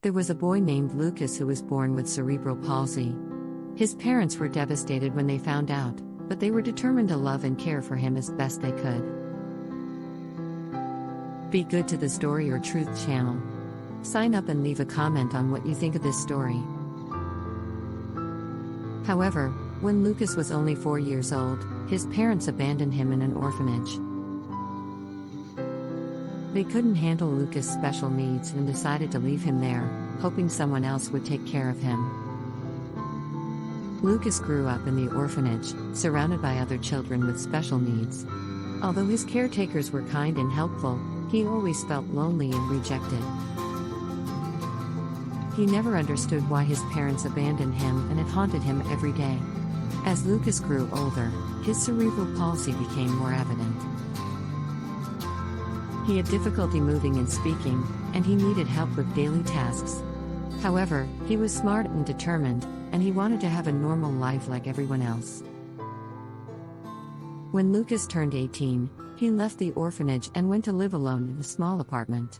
There was a boy named Lucas who was born with cerebral palsy. His parents were devastated when they found out, but they were determined to love and care for him as best they could. Be good to the Story or Truth channel. Sign up and leave a comment on what you think of this story. However, when Lucas was only 4 years old, his parents abandoned him in an orphanage. They couldn't handle Lucas' special needs and decided to leave him there, hoping someone else would take care of him. Lucas grew up in the orphanage, surrounded by other children with special needs. Although his caretakers were kind and helpful, he always felt lonely and rejected. He never understood why his parents abandoned him, and it haunted him every day. As Lucas grew older, his cerebral palsy became more evident. He had difficulty moving and speaking, and he needed help with daily tasks. However, he was smart and determined, and he wanted to have a normal life like everyone else. When Lucas turned 18, he left the orphanage and went to live alone in a small apartment.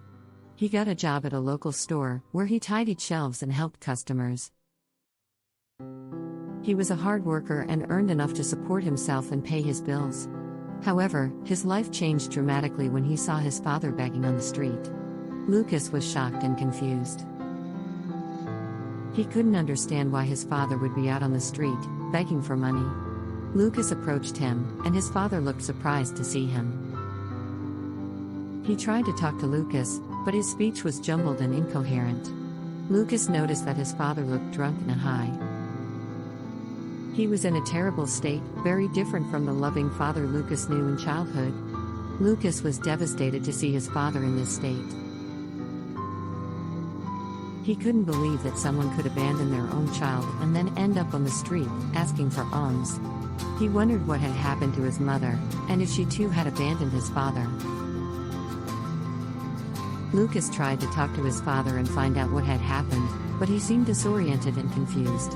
He got a job at a local store, where he tidied shelves and helped customers. He was a hard worker and earned enough to support himself and pay his bills. However, his life changed dramatically when he saw his father begging on the street. Lucas was shocked and confused. He couldn't understand why his father would be out on the street, begging for money. Lucas approached him, and his father looked surprised to see him. He tried to talk to Lucas, but his speech was jumbled and incoherent. Lucas noticed that his father looked drunk and high. He was in a terrible state, very different from the loving father Lucas knew in childhood. Lucas was devastated to see his father in this state. He couldn't believe that someone could abandon their own child and then end up on the street, asking for alms. He wondered what had happened to his mother, and if she too had abandoned his father. Lucas tried to talk to his father and find out what had happened, but he seemed disoriented and confused.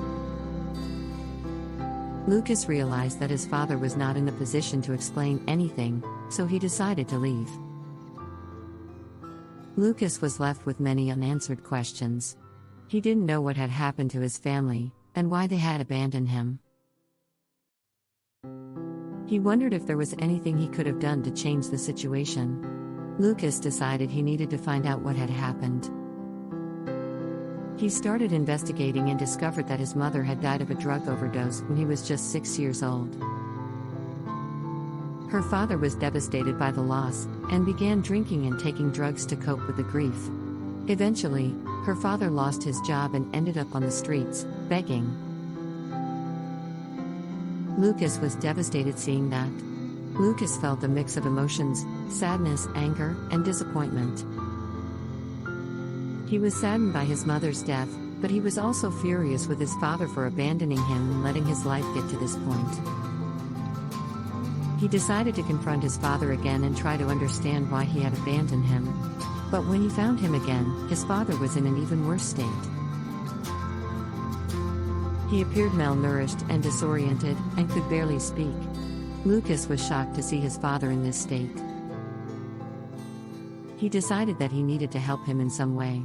Lucas realized that his father was not in a position to explain anything, so he decided to leave. Lucas was left with many unanswered questions. He didn't know what had happened to his family, and why they had abandoned him. He wondered if there was anything he could have done to change the situation. Lucas decided he needed to find out what had happened. He started investigating and discovered that his mother had died of a drug overdose when he was just 6 years old. Her father was devastated by the loss, and began drinking and taking drugs to cope with the grief. Eventually, her father lost his job and ended up on the streets, begging. Lucas was devastated seeing that. Lucas felt a mix of emotions: sadness, anger, and disappointment. He was saddened by his mother's death, but he was also furious with his father for abandoning him and letting his life get to this point. He decided to confront his father again and try to understand why he had abandoned him. But when he found him again, his father was in an even worse state. He appeared malnourished and disoriented, and could barely speak. Lucas was shocked to see his father in this state. He decided that he needed to help him in some way.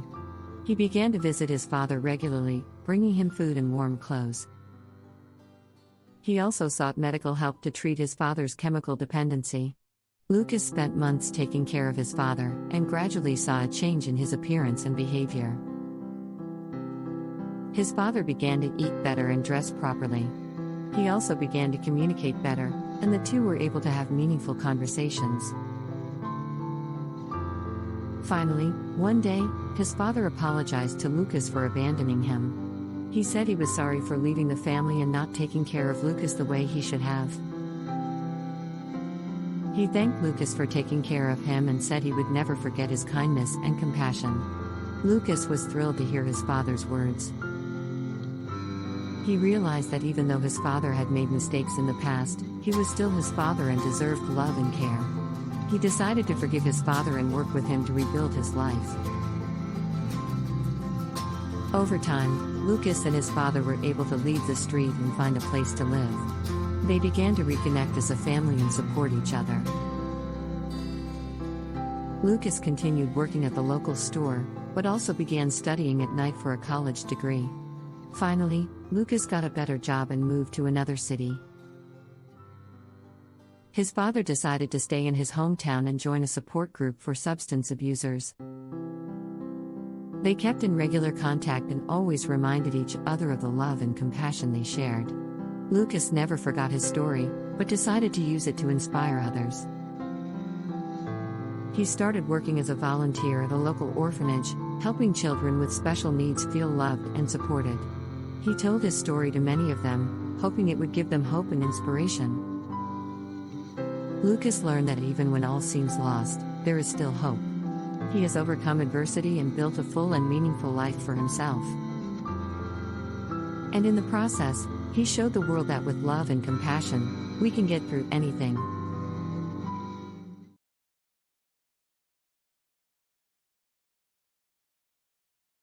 He began to visit his father regularly, bringing him food and warm clothes. He also sought medical help to treat his father's chemical dependency. Lucas spent months taking care of his father, and gradually saw a change in his appearance and behavior. His father began to eat better and dress properly. He also began to communicate better, and the two were able to have meaningful conversations. Finally, one day, his father apologized to Lucas for abandoning him. He said he was sorry for leaving the family and not taking care of Lucas the way he should have. He thanked Lucas for taking care of him and said he would never forget his kindness and compassion. Lucas was thrilled to hear his father's words. He realized that even though his father had made mistakes in the past, he was still his father and deserved love and care. He decided to forgive his father and work with him to rebuild his life. Over time, Lucas and his father were able to leave the street and find a place to live. They began to reconnect as a family and support each other. Lucas continued working at the local store, but also began studying at night for a college degree. Finally, Lucas got a better job and moved to another city. His father decided to stay in his hometown and join a support group for substance abusers. They kept in regular contact and always reminded each other of the love and compassion they shared. Lucas never forgot his story, but decided to use it to inspire others. He started working as a volunteer at a local orphanage, helping children with special needs feel loved and supported. He told his story to many of them, hoping it would give them hope and inspiration. Lucas learned that even when all seems lost, there is still hope. He has overcome adversity and built a full and meaningful life for himself. And in the process, he showed the world that with love and compassion, we can get through anything.